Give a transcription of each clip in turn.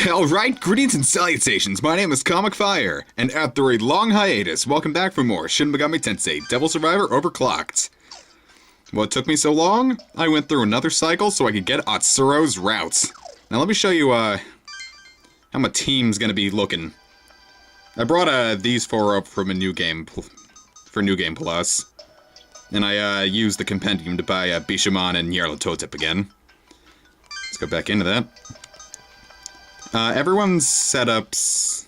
Alright, greetings and salutations, my name is Comic Fire, and after a long hiatus, welcome back for more Shin Megami Tensei Devil Survivor Overclocked. What took me so long? I went through another cycle so I could get Atsuro's routes. Now let me show you, how my team's gonna be looking. I brought, these four up from a New Game, for New Game Plus. And I, used the compendium to buy, Bishamon and Nyarlathotep again. Let's go back into that. Everyone's setups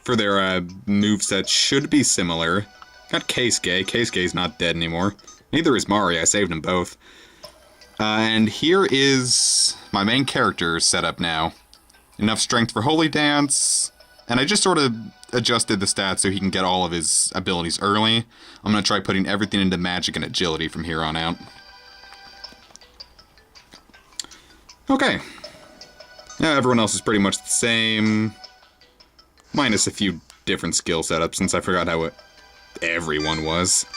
for their moveset should be similar. Got Keisuke. Keisuke's not dead anymore. Neither is Mari. I saved them both. And here is my main character setup now. Enough strength for Holy Dance. And I just sort of adjusted the stats so he can get all of his abilities early. I'm going to try putting everything into magic and agility from here on out. Okay. Now everyone else is pretty much the same, minus a few different skill setups since I forgot how everyone was.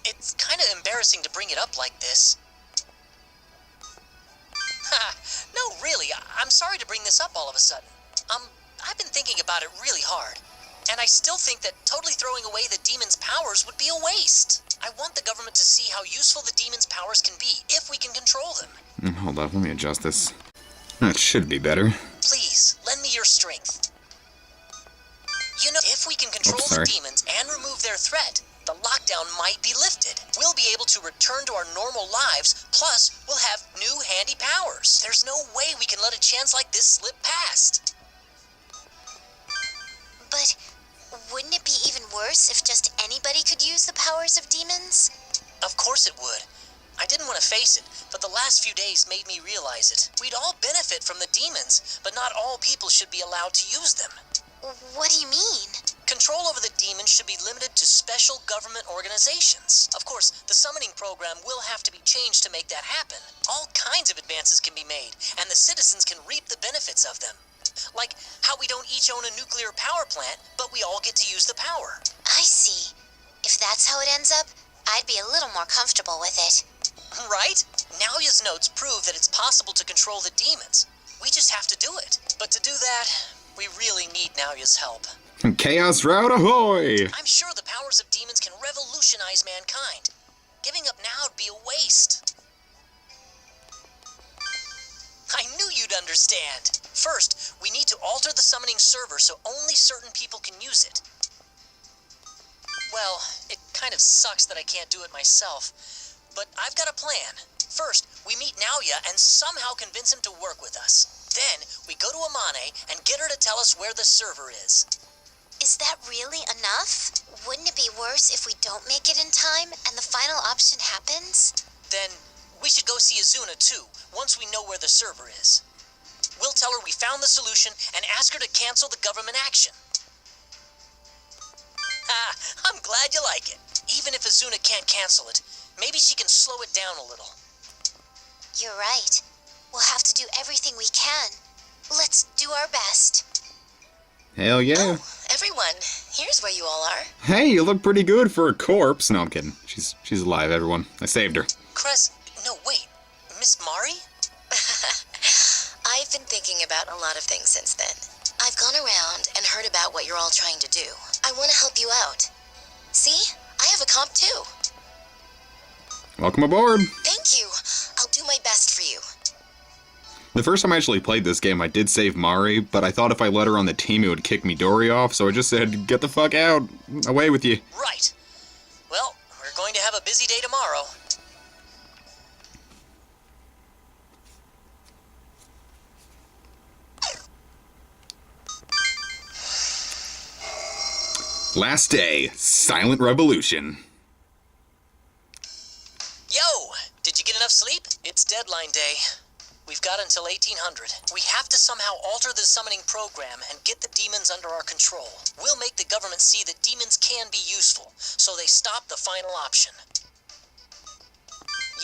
It's kind of embarrassing to bring it up like this. Ha! No, really, I'm sorry to bring this up all of a sudden. I've been thinking about it really hard, and I still think that totally throwing away the demon's powers would be a waste. I want the government to see how useful the demon's powers can be if we can control them. Hold on, let me adjust this. That should be better. Please, lend me your strength. You know, if we can control the demons and remove their threat, the lockdown might be lifted. We'll be able to return to our normal lives, plus we'll have new handy powers. There's no way we can let a chance like this slip past. But wouldn't it be even worse if just anybody could use the powers of demons? Of course it would. I didn't want to face it, but the last few days made me realize it. We'd all benefit from the demons, but not all people should be allowed to use them. What do you mean? Control over the demons should be limited to special government organizations. Of course, the summoning program will have to be changed to make that happen. All kinds of advances can be made, and the citizens can reap the benefits of them. Like how we don't each own a nuclear power plant, but we all get to use the power. I see. If that's how it ends up, I'd be a little more comfortable with it. Right? Naoya's notes prove that it's possible to control the demons. We just have to do it. But to do that, we really need Naoya's help. Chaos Route ahoy! I'm sure the powers of demons can revolutionize mankind. Giving up now would be a waste. I knew you'd understand. First, we need to alter the summoning server so only certain people can use it. Well, it kind of sucks that I can't do it myself, but I've got a plan. First, we meet Naoya and somehow convince him to work with us. Then, we go to Amane and get her to tell us where the server is. Is that really enough? Wouldn't it be worse if we don't make it in time and the final option happens? Then, we should go see Azuna too, once we know where the server is. We'll tell her we found the solution and ask her to cancel the government action. Ha! I'm glad you like it. Even if Azuna can't cancel it, maybe she can slow it down a little. You're right. We'll have to do everything we can. Let's do our best. Hell yeah. Oh, everyone, here's where you all are. Hey, you look pretty good for a corpse. No, I'm kidding. She's alive, everyone. I saved her. Cress, no, wait. Miss Mari? I've been thinking about a lot of things since then. I've gone around and heard about what you're all trying to do. I want to help you out. See? I have a comp too. Welcome aboard. Thank you. I'll do my best for you. The first time I actually played this game, I did save Mari, but I thought if I let her on the team, it would kick Midori off, so I just said, get the fuck out. Away with you. Right. Well, we're going to have a busy day tomorrow. Last day, Silent Revolution. Yo! Did you get enough sleep? It's deadline day. We've got until 1800. We have to somehow alter the summoning program and get the demons under our control. We'll make the government see that demons can be useful, so they stop the final option.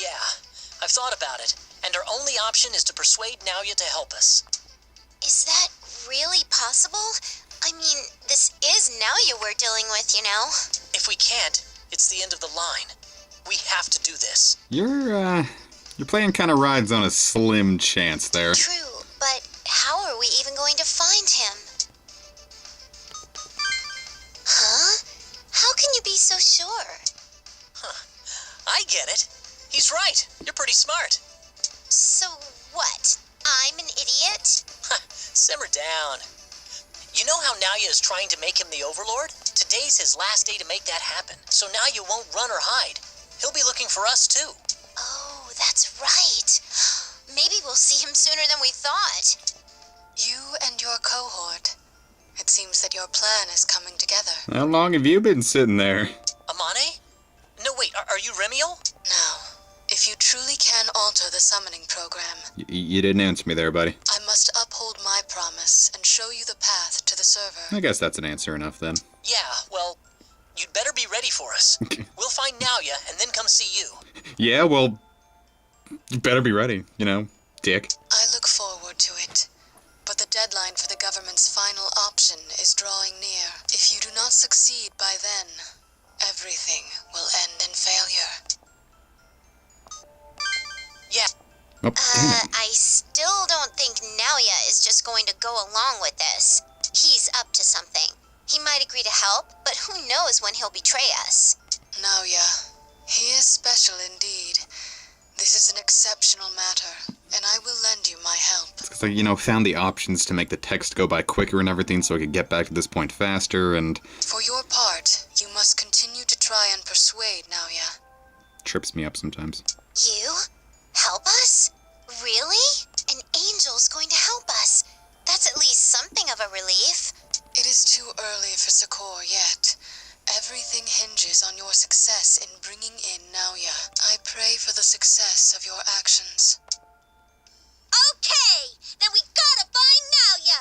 Yeah, I've thought about it, and our only option is to persuade Naoya to help us. Is that really possible? I mean, this is Naoya we're dealing with, you know? If we can't, it's the end of the line. We have to do this. You're playing kind of rides on a slim chance there. True, but how how are we even going to find him? Huh? How can you be so sure? I get it. He's right. You're pretty smart. So what? I'm an idiot? Simmer down. You know how Naoya is trying to make him the Overlord? Today's his last day to make that happen, so Naoya won't run or hide. He'll be looking for us, too. Oh, that's right. Maybe we'll see him sooner than we thought. You and your cohort. It seems that your plan is coming together. How long have you been sitting there? Amane? No, wait, are you Remiel? Now, if you truly can alter the summoning program, You didn't answer me there, buddy. I must uphold my promise and show you the path to the server. I guess that's an answer enough then. Yeah, well, you'd better be ready for us. We'll find Naoya and then come see you. Yeah, well, you better be ready, dick. I look forward to it. But the deadline for the government's final option is drawing near. If you do not succeed by then, everything will end in failure. Yeah. Oh, damn it. I still don't think Naoya is just going to go along with this. He's up to something. He might agree to help, but who knows when he'll betray us. Naoya, he is special indeed. This is an exceptional matter, and I will lend you my help. It's like, found the options to make the text go by quicker and everything so I could get back to this point faster, and For your part, you must continue to try and persuade Naoya. trips me up sometimes. You? Help us? Really? An angel's going to help us. That's at least something of a relief. It is too early for Sakor yet. Everything hinges on your success in bringing in Naoya. I pray for the success of your actions. Okay, then we gotta find Naoya.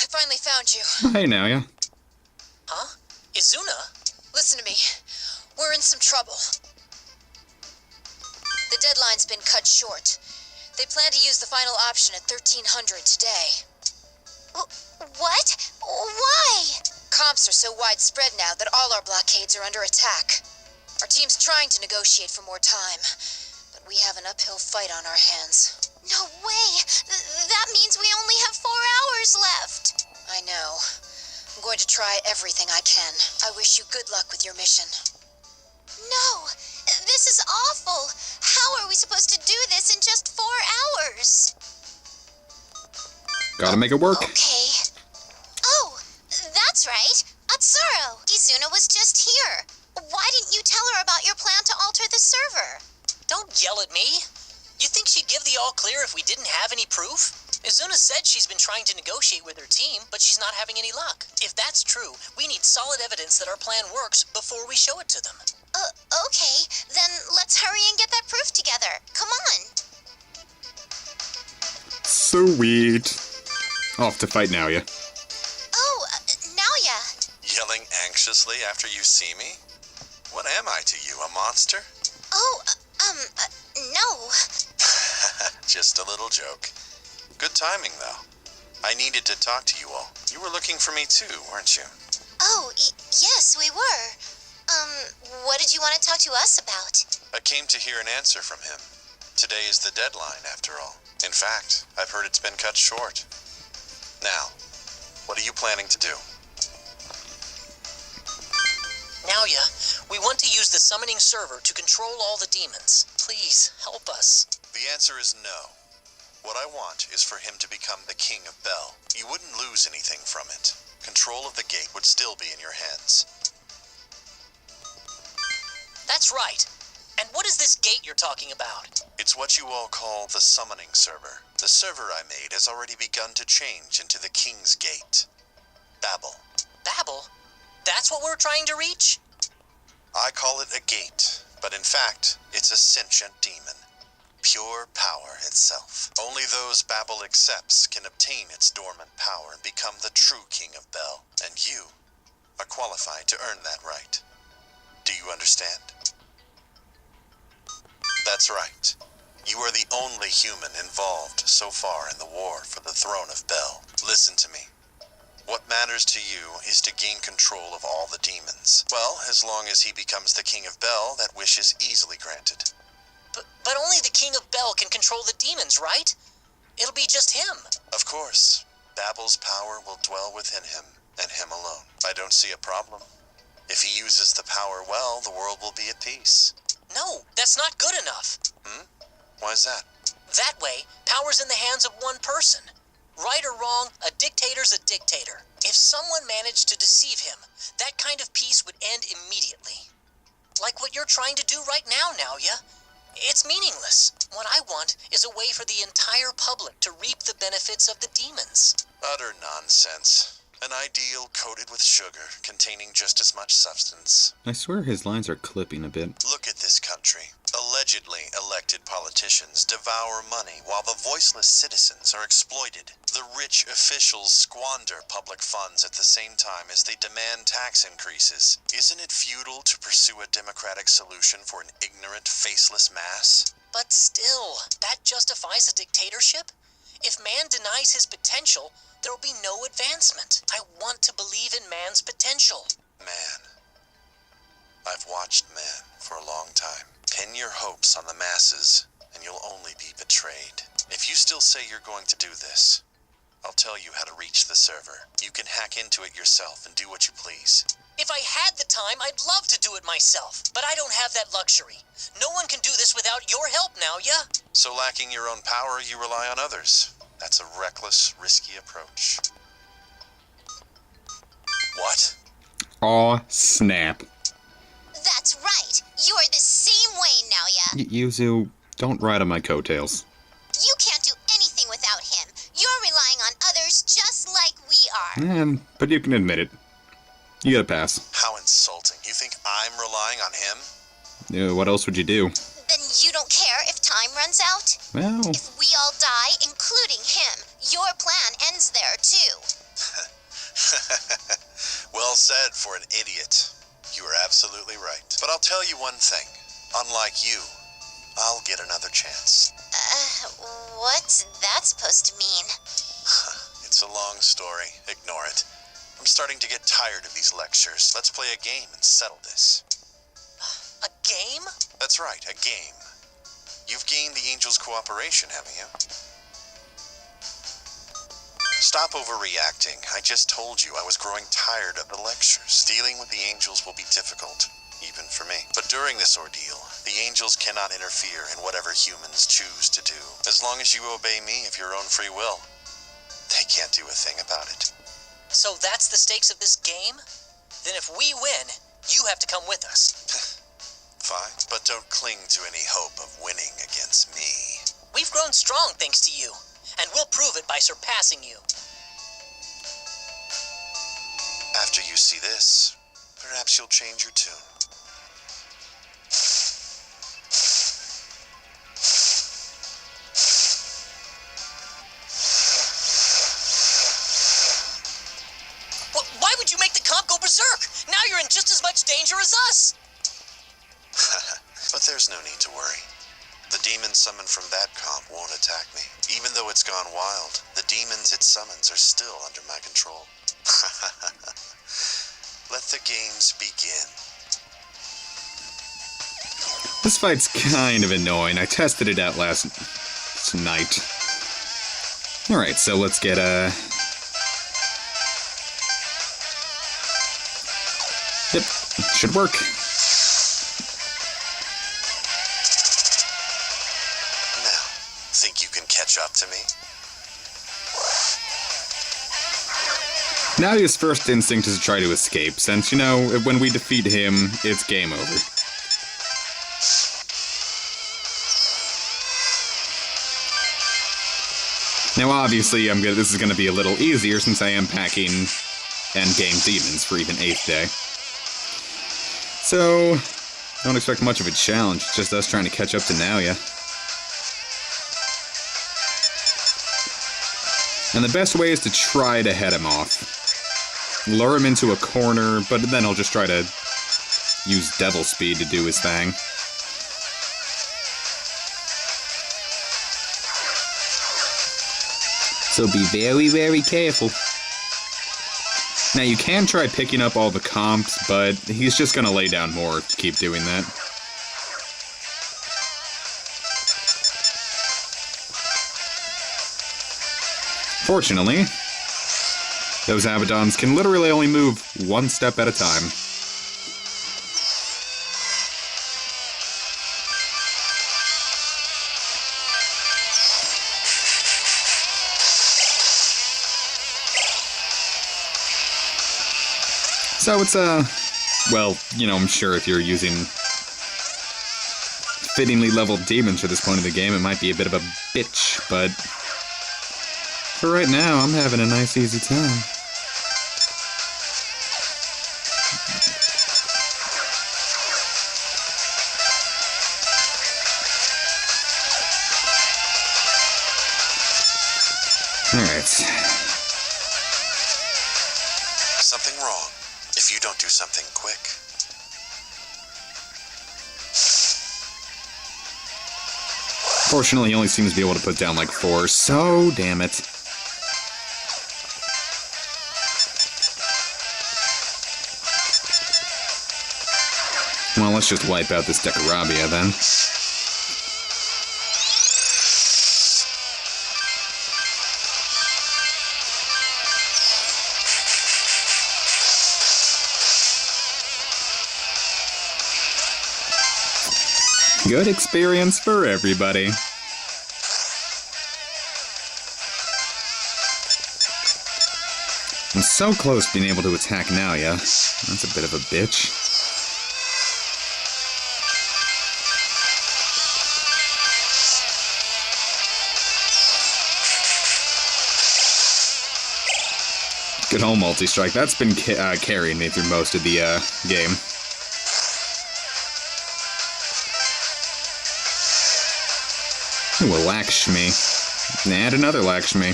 I finally found you. Hey, now, yeah. Huh? Izuna? Listen to me. We're in some trouble. The deadline's been cut short. They plan to use the final option at 1300 today. What? Why? Comps are so widespread now that all our blockades are under attack. Our team's trying to negotiate for more time, but we have an uphill fight on our hands. No way. That means we only have 4 hours left. I know. I'm going to try everything I can. I wish you good luck with your mission. No, this is awful. How are we supposed to do this in just 4 hours? Gotta make it work. Okay. Oh, that's right. Atsuro. Izuna was just here. Why didn't you tell her about your plan to alter the server? Don't yell at me. You think she'd give the all clear if we didn't have any proof? Izuna said she's been trying to negotiate with her team, but she's not having any luck. If that's true, we need solid evidence that our plan works before we show it to them. Okay. Then let's hurry and get that proof together. Come on. Sweet. Off to fight now, yeah. Oh, Naoya. Yelling anxiously after you see me? What am I to you, a monster? Oh, no. Just a little joke. Good timing, though. I needed to talk to you all. You were looking for me too, weren't you? Oh, yes, we were. What did you want to talk to us about? I came to hear an answer from him. Today is the deadline, after all. In fact, I've heard it's been cut short. Now, what are you planning to do? Naoya, we want to use the summoning server to control all the demons. Please, help us. The answer is no. What I want is for him to become the King of Bel. You wouldn't lose anything from it. Control of the gate would still be in your hands. That's right. And what is this gate you're talking about? It's what you all call the summoning server. The server I made has already begun to change into the King's Gate. Babel. Babel? That's what we're trying to reach? I call it a gate, but in fact, it's a sentient demon. Pure power itself. Only those Babel accepts can obtain its dormant power and become the true King of Bel. And you are qualified to earn that right. Do you understand? That's right. You are the only human involved so far in the war for the throne of Bel. Listen to me. What matters to you is to gain control of all the demons. Well, as long as he becomes the King of Bel, that wish is easily granted. But only the King of Bel can control the demons, right? It'll be just him. Of course. Babel's power will dwell within him, and him alone. I don't see a problem. If he uses the power well, the world will be at peace. No, that's not good enough. Why's that? That way, power's in the hands of one person. Right or wrong, a dictator's a dictator. If someone managed to deceive him, that kind of peace would end immediately. Like what you're trying to do right now, Naoya. It's meaningless. What I want is a way for the entire public to reap the benefits of the demons. Utter nonsense. An ideal coated with sugar, containing just as much substance. I swear his lines are clipping a bit. Look at this country. Allegedly elected politicians devour money while the voiceless citizens are exploited. The rich officials squander public funds at the same time as they demand tax increases. Isn't it futile to pursue a democratic solution for an ignorant, faceless mass? But still, that justifies a dictatorship? If man denies his potential, there will be no advancement. I want to believe in man's potential. Man. I've watched man for a long time. Pin your hopes on the masses, and you'll only be betrayed. If you still say you're going to do this, I'll tell you how to reach the server. You can hack into it yourself and do what you please. If I had the time, I'd love to do it myself. But I don't have that luxury. No one can do this without your help now, yeah? So lacking your own power, you rely on others. That's a reckless, risky approach. What? Aw, snap. That's right. You're the same way, Naoya. Yuzu, don't ride on my coattails. You can't do anything without him. You're relying on others just like we are. But you can admit it. You gotta pass. How insulting. You think I'm relying on him? What else would you do? Then you don't care if time runs out? Well, If we all die, including him, your plan ends there, too. Well said for an idiot. You are absolutely right. But I'll tell you one thing. Unlike you, I'll get another chance. What's that supposed to mean? It's a long story. Ignore it. I'm starting to get tired of these lectures. Let's play a game and settle this. A game? That's right, a game. You've gained the Angels' cooperation, haven't you? Stop overreacting. I just told you I was growing tired of the lectures. Dealing with the Angels will be difficult, even for me. But during this ordeal, the Angels cannot interfere in whatever humans choose to do. As long as you obey me of your own free will, they can't do a thing about it. So that's the stakes of this game? Then if we win, you have to come with us. Fine, but don't cling to any hope of winning against me. We've grown strong thanks to you, and we'll prove it by surpassing you. After you see this, perhaps you'll change your tune. Why would you make the comp go berserk? Now you're in just as much danger as us. But there's no need to worry. The demon summoned from that comp won't attack me. Even though it's gone wild, the demons it summons are still under my control. Let the games begin. this fight's kind of annoying. I tested it out last night. Alright, so let's get, Yep, should work. Now, think you can catch up to me? Naoya's first instinct is to try to escape, since, you know, when we defeat him, it's game over. Now, obviously, this is gonna be a little easier since I am packing endgame demons for even 8th day. So, don't expect much of a challenge, it's just us trying to catch up to Naoya. And the best way is to try to head him off. Lure him into a corner, but then he'll just try to use devil speed to do his thing. So be very, very careful. Now you can try picking up all the comps, but he's just gonna lay down more if you keep doing that. Fortunately, those Abaddons can literally only move one step at a time. So it's well, you know, I'm sure if you're using fittingly leveled demons for this point in the game, it might be a bit of a bitch, but for right now, I'm having a nice, easy time. Alright. Something wrong if you don't do something quick. Fortunately, he only seems to be able to put down like 4, so damn it. Well, let's just wipe out this Decarabia then. Good experience for everybody. I'm so close to being able to attack Naoya. That's a bit of a bitch. Good old multi-strike. That's been carrying me through most of the game. Ooh, a Lakshmi. And another Lakshmi.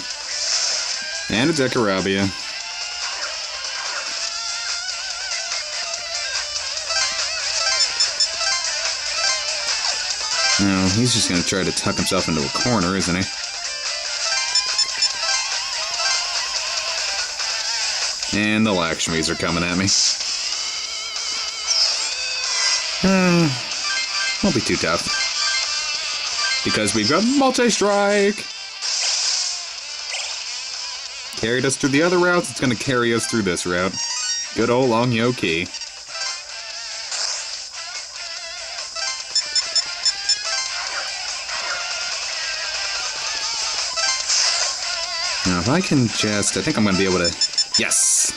And a Decarabia. No, he's just gonna try to tuck himself into a corner, isn't he? And the Lakshmis are coming at me. Won't be too tough. Because we've got multi-strike! Carried us through the other routes, it's gonna carry us through this route. Good old Long Yo Key. Now if I can just... I think I'm gonna be able to... Yes!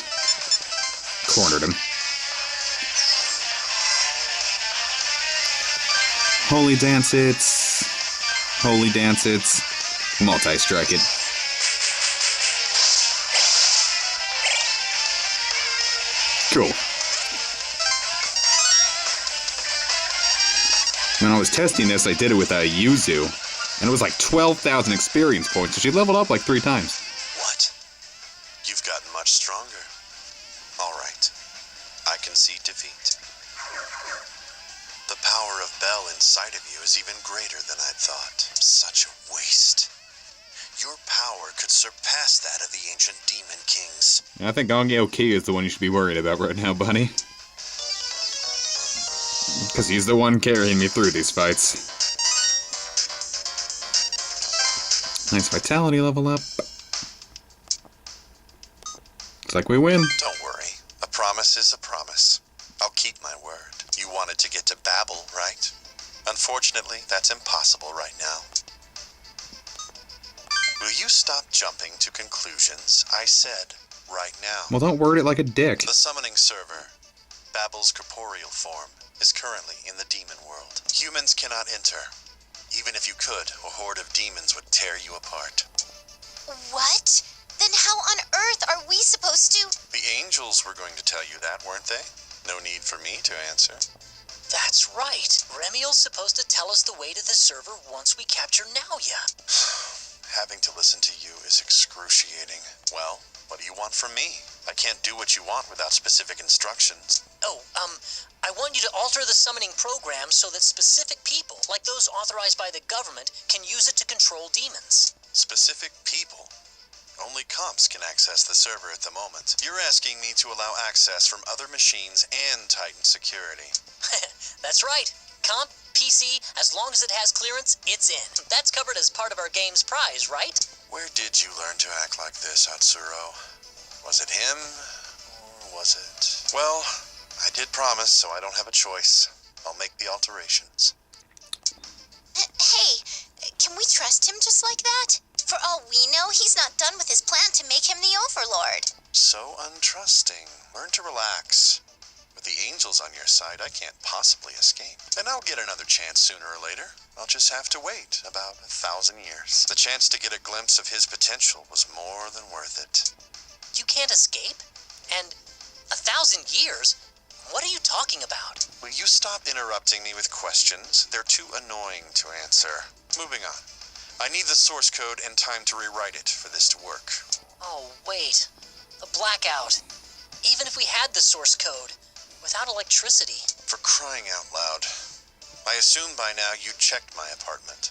Cornered him. Holy dance it. Holy dance it. Multi-strike it. Cool. When I was testing this, I did it with a Yuzu, and it was like 12,000 experience points, so she leveled up like 3 times. What? You've gotten much stronger. Alright. I concede defeat. The power of Bel inside of you is even greater than I'd thought. Such a waste. Your power could surpass that of the ancient demon kings. I think Ongyo Ki is the one you should be worried about right now, buddy. Because he's the one carrying me through these fights. Nice vitality level up. Looks like we win. Don't worry. A promise is a promise. I'll keep my word. You wanted to get to Babel, right? Unfortunately, that's impossible right now. Will you stop jumping to conclusions? I said, right now. Well, don't word it like a dick. The summoning server, Babel's corporeal form, is currently in the demon world. Humans cannot enter. Even if you could, a horde of demons would tear you apart. What? Then how on earth are we supposed to... The angels were going to tell you that, weren't they? No need for me to answer. That's right. Remiel's supposed to tell us the way to the server once we capture Naoya. Having to listen to you is excruciating. Well, what do you want from me? I can't do what you want without specific instructions. Oh, I want you to alter the summoning program so that specific people, like those authorized by the government, can use it to control demons. Specific people? Only comps can access the server at the moment. You're asking me to allow access from other machines and Titan security. That's right. Comp, PC, as long as it has clearance, it's in. That's covered as part of our game's prize, right? Where did you learn to act like this, Atsuro? Was it him, or was it... Well, I did promise, so I don't have a choice. I'll make the alterations. Hey, can we trust him just like that? For all we know, he's not done with his plan to make him the Overlord. So untrusting. Learn to relax. With the angels on your side, I can't possibly escape. And I'll get another chance sooner or later. I'll just have to wait about 1,000 years. The chance to get a glimpse of his potential was more than worth it. You can't escape? And 1,000 years? What are you talking about? Will you stop interrupting me with questions? They're too annoying to answer. Moving on. I need the source code and time to rewrite it for this to work. Oh, wait. A blackout. Even if we had the source code, without electricity. For crying out loud. I assume by now you checked my apartment.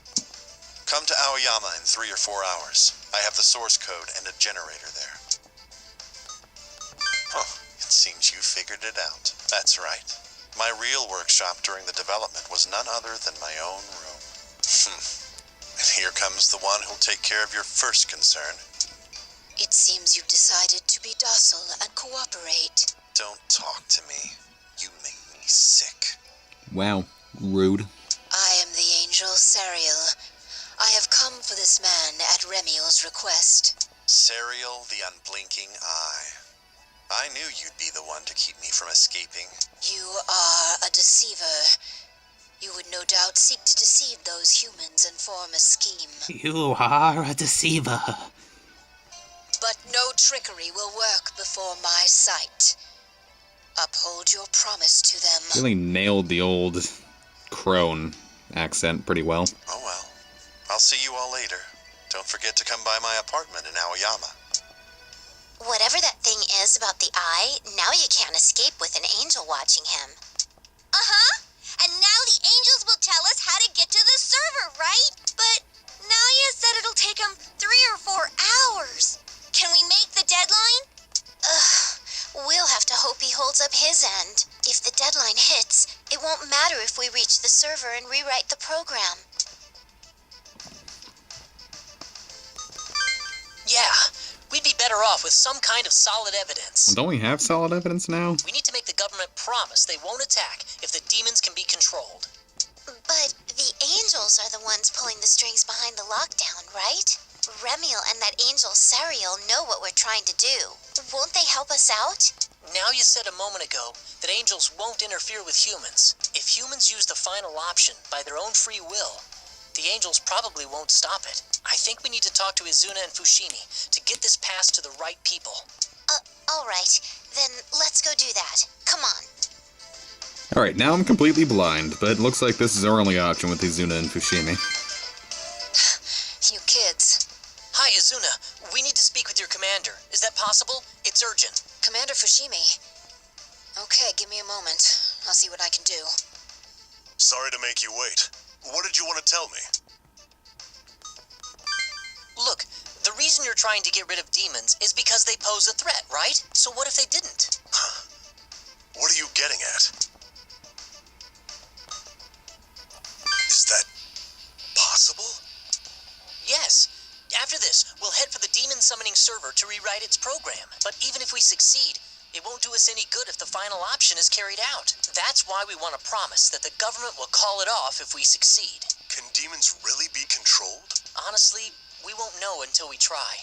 Come to Aoyama in 3 or 4 hours. I have the source code and a generator there. Oh, it seems you figured it out. That's right. My real workshop during the development was none other than my own room. And here comes the one who'll take care of your first concern. It seems you've decided to be docile and cooperate. Don't talk to me. You make me sick. Wow, rude. I am the angel Serial. I have come for this man at Remiel's request. Serial the Unblinking Eye. I knew you'd be the one to keep me from escaping. You are a deceiver. You would no doubt seek to deceive those humans and form a scheme. You are a deceiver. But no trickery will work before my sight. Uphold your promise to them. Really nailed the old crone accent pretty well. Oh well. I'll see you all later. Don't forget to come by my apartment in Aoyama. Whatever that thing is about the eye, now you can't escape with an angel watching him. Uh-huh. And now the angels will tell us how to get to the server, right? But Naoya said it'll take him 3 or 4 hours. Can we make the deadline? We'll have to hope he holds up his end. If the deadline hits, it won't matter if we reach the server and rewrite the program. Yeah, we'd be better off with some kind of solid evidence. Don't we have solid evidence now? We need to make the government promise they won't attack if the demons can be controlled. But the angels are the ones pulling the strings behind the lockdown, right? Remiel and that angel Serial know what we're trying to do. Won't they help us out? Now you said a moment ago that angels won't interfere with humans. If humans use the final option by their own free will, the angels probably won't stop it. I think we need to talk to Izuna and Fushimi to get this passed to the right people. Alright. Then let's go do that. Come on. Alright, now I'm completely blind, but it looks like this is our only option with Izuna and Fushimi. You kids. Hi, Izuna. We need to speak with your commander. Is that possible? It's urgent. Commander Fushimi. Okay, give me a moment. I'll see what I can do. Sorry to make you wait. What did you want to tell me? Look, the reason you're trying to get rid of demons is because they pose a threat, right? So what if they didn't? What are you getting at? Is that possible? Yes. After this, we'll head for the demon summoning server to rewrite its program. But even if we succeed, it won't do us any good if the final option is carried out. That's why we want to promise that the government will call it off if we succeed. Can demons really be controlled? Honestly, we won't know until we try.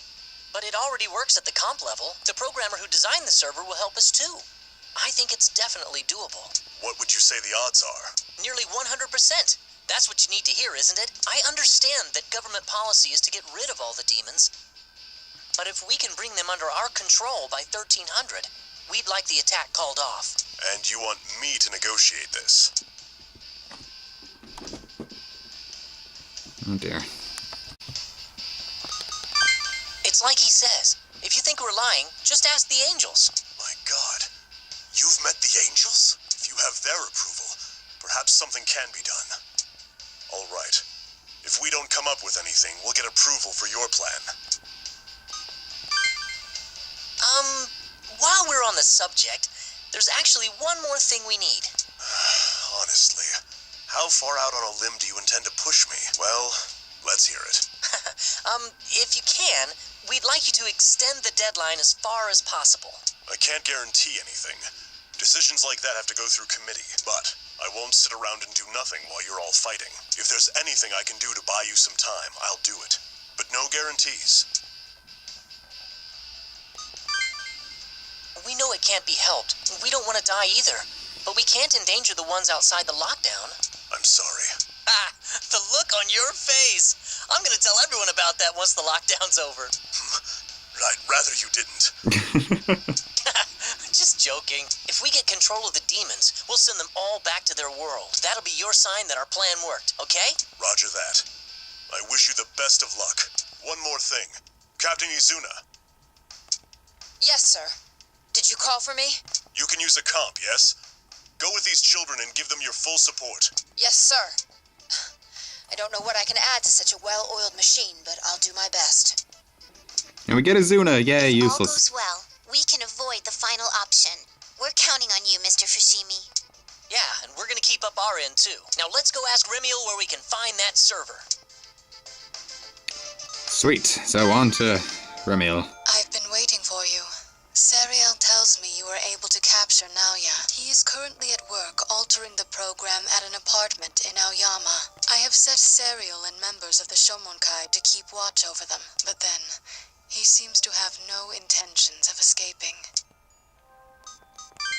But it already works at the comp level. The programmer who designed the server will help us too. I think it's definitely doable. What would you say the odds are? Nearly 100%. That's what you need to hear, isn't it? I understand that government policy is to get rid of all the demons. But if we can bring them under our control by 1300, we'd like the attack called off. And you want me to negotiate this? Oh dear. It's like he says. If you think we're lying, just ask the angels. My God. You've met the angels? If you have their approval, perhaps something can be done. All right. If we don't come up with anything, we'll get approval for your plan. While we're on the subject, there's actually one more thing we need. Honestly, how far out on a limb do you intend to push me? Well, let's hear it. If you can, we'd like you to extend the deadline as far as possible. I can't guarantee anything. Decisions like that have to go through committee, but I won't sit around and do nothing while you're all fighting. If there's anything I can do to buy you some time, I'll do it. But no guarantees. We know it can't be helped. We don't want to die either. But we can't endanger the ones outside the lockdown. I'm sorry. Ah, the look on your face! I'm gonna tell everyone about that once the lockdown's over. I'd rather you didn't. Just joking. If we get control of the demons, we'll send them all back to their world. That'll be your sign that our plan worked, okay? Roger that. I wish you the best of luck. One more thing. Captain Izuna, Yes, sir. Did you call for me? you can use a comp, yes? Go with these children and give them your full support. Yes, sir. I don't know what I can add to such a well-oiled machine, but I'll do my best. And we get Izuna. Yay, If all useless. goes well, we can avoid the final option. We're counting on you, Mr. Fushimi. Yeah, and we're gonna keep up our end too. Now let's go ask Remiel where we can find that server. Sweet. So on to Remiel. I've been waiting for you. Sariel tells me you were able to capture Naoya. He is currently at work altering the program at an apartment in Aoyama. I have set Sariel and members of the Shomonkai to keep watch over them, but then he seems to have no intentions of escaping.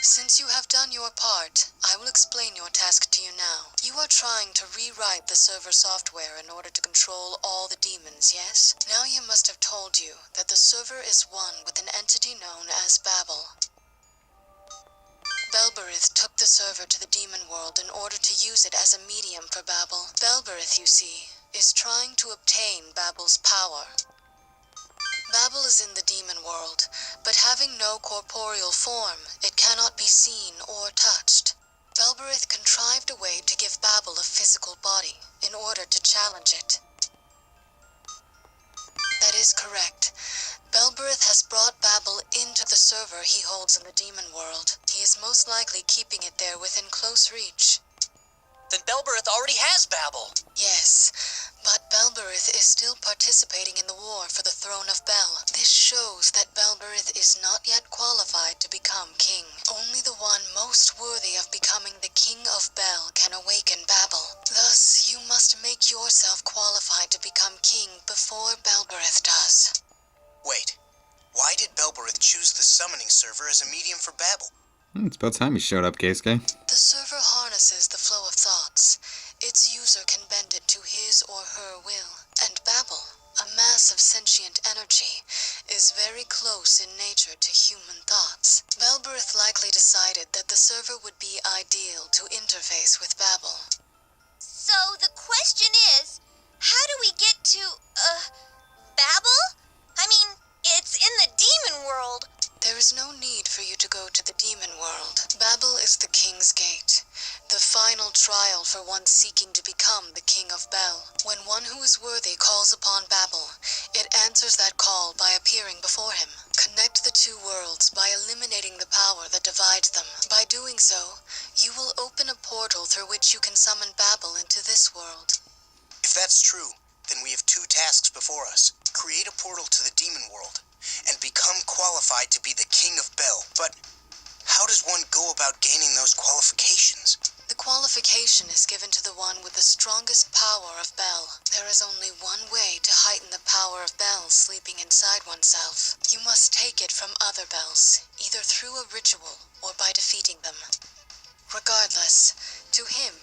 Since you have done your part, I will explain your task to you now. You are trying to rewrite the server software in order to control all the demons, yes? Naoya must have told you that the server is one with an entity known as Babel. Belberith took the server to the demon world in order to use it as a medium for Babel. Belberith, you see, is trying to obtain Babel's power. Babel is in the demon world, but having no corporeal form, it cannot be seen or touched. Belberith contrived a way to give Babel a physical body in order to challenge it. That is correct. Belberith has brought Babel into the server he holds in the demon world. He is most likely keeping it there within close reach. Then Belberith already has Babel. Yes, but Belberith is still participating in the war for the throne of Bel. This shows that Belberith is not yet qualified to become king. Only the one most worthy of becoming the King of Bel can awaken Babel. Thus, you must make yourself qualified to become king before Belberith does. Wait, why did Belberith choose the summoning server as a medium for Babel? It's about time you showed up, Keisuke. The server harnesses the flow of thoughts. Its user can bend it to his or her will. And Babel, a mass of sentient energy, is very close in nature to human thoughts. Belberith likely decided that the server would be ideal to interface with Babel. So the question is, how do we get to, Babel? I mean, it's in the demon world. There is no need for you to go to the demon world. Babel is the King's Gate, the final trial for one seeking to become the King of Bel. When one who is worthy calls upon Babel, it answers that call by appearing before him. Connect the two worlds by eliminating the power that divides them. By doing so, you will open a portal through which you can summon Babel into this world. If that's true, then we have two tasks before us. Create a portal to the demon world, and become qualified to be the King of Bel. But how does one go about gaining those qualifications? The qualification is given to the one with the strongest power of Bel. There is only one way to heighten the power of Bel sleeping inside oneself. You must take it from other Bels, either through a ritual or by defeating them. Regardless, to him,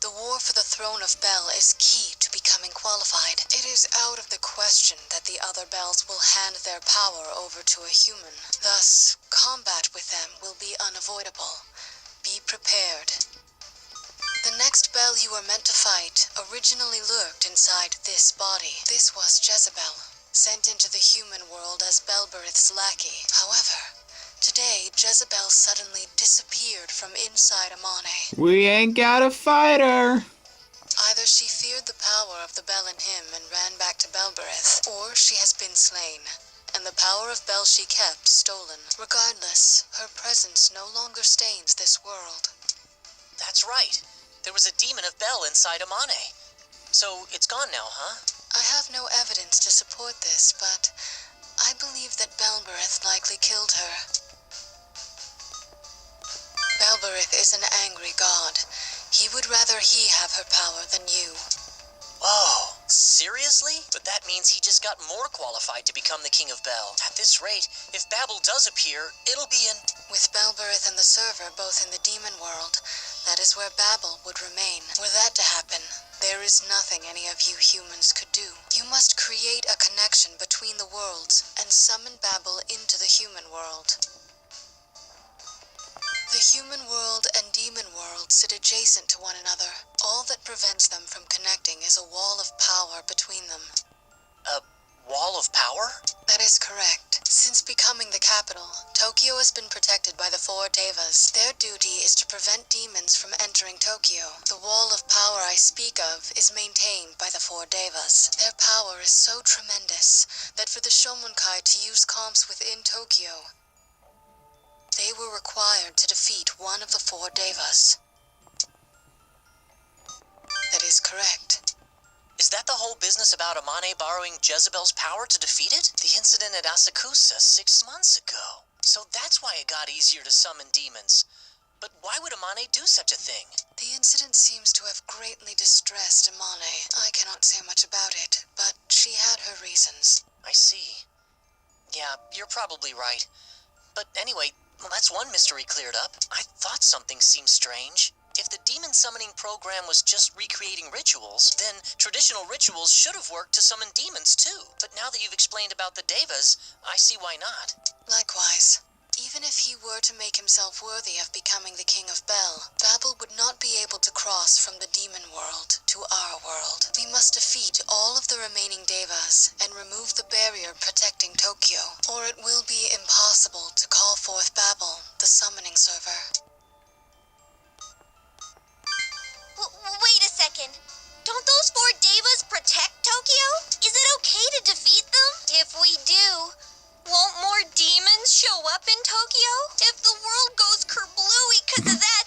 the war for the throne of Bel is key to becoming qualified. It is out of the question that the other Bels will hand their power over to a human. Thus, combat with them will be unavoidable. Be prepared. The next Bel you were meant to fight originally lurked inside this body. This was Jezebel, sent into the human world as Belberith's lackey. However, today, Jezebel suddenly disappeared from inside Amane. We ain't got a fighter. Either she feared the power of the Bel in him and ran back to Belberith, or she has been slain, and the power of Bel she kept stolen. Regardless, her presence no longer stains this world. That's right. There was a demon of Bel inside Amane. So it's gone now, huh? I have no evidence to support this, but I believe that Belberith likely killed her. Belberith is an angry god. He would rather he have her power than you. Whoa, seriously? But that means he just got more qualified to become the King of Bel. At this rate, if Babel does appear, it'll be in... With Belberith and the server both in the demon world, that is where Babel would remain. Were that to happen, there is nothing any of you humans could do. You must create a connection between the worlds and summon Babel into the human world. The human world and demon world sit adjacent to one another. All that prevents them from connecting is a wall of power between them. A wall of power? That is correct. Since becoming the capital, Tokyo has been protected by the four Devas. Their duty is to prevent demons from entering Tokyo. The wall of power I speak of is maintained by the four Devas. Their power is so tremendous that for the Shomonkai to use comps within Tokyo, they were required to defeat one of the four Devas. That is correct. Is that the whole business about Amane borrowing Jezebel's power to defeat it? The incident at Asakusa 6 months ago. So that's why it got easier to summon demons. But why would Amane do such a thing? The incident seems to have greatly distressed Amane. I cannot say much about it, but she had her reasons. I see. Yeah, you're probably right. But anyway, well, that's one mystery cleared up. I thought something seemed strange. If the demon summoning program was just recreating rituals, then traditional rituals should have worked to summon demons too. But now that you've explained about the Devas, I see why not. Likewise. Even if he were to make himself worthy of becoming the King of Bel, Babel would not be able to cross from the demon world to our world. We must defeat all of the remaining Devas and remove the barrier protecting Tokyo, or it will be impossible to call forth Babel, the summoning server. Wait a second. Don't those four Devas protect Tokyo? Is it okay to defeat them? If we do, won't more demons show up in Tokyo? If the world goes kerblooey because of that,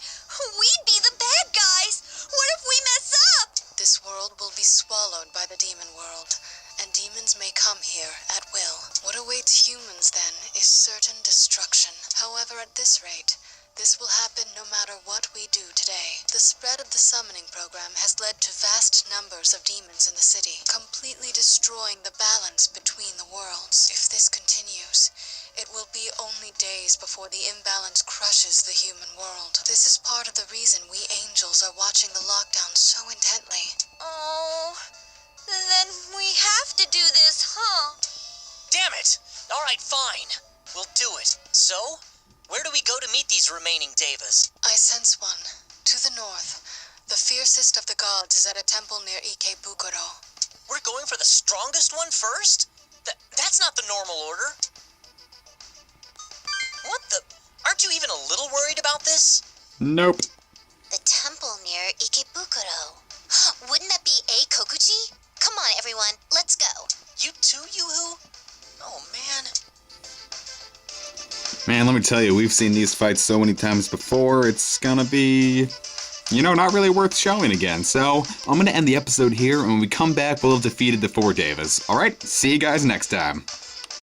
we'd be the bad guys. What if we mess up? This world will be swallowed by the demon world, and demons may come here at will. What awaits humans, then, is certain destruction. However, at this rate, this will happen no matter what we do today. The spread of the summoning program has led to vast numbers of demons in the city, completely destroying the balance between the worlds. If this continues, it will be only days before the imbalance crushes the human world. This is part of the reason we angels are watching the lockdown so intently. Oh, then we have to do this, huh? Damn it! Alright, fine. We'll do it. So, where do we go to meet these remaining Devas? I sense one. To the north. The fiercest of the gods is at a temple near Ikebukuro. We're going for the strongest one first? That's not the normal order. What the... Aren't you even a little worried about this? Nope. The temple near Ikebukuro. Wouldn't that be a Kokuji? Come on, everyone. Let's go. You too, Yoo-hoo? Oh, man. Man, let me tell you, we've seen these fights so many times before, it's gonna be, not really worth showing again. So, I'm gonna end the episode here, and when we come back, we'll have defeated the four Devas. Alright, see you guys next time.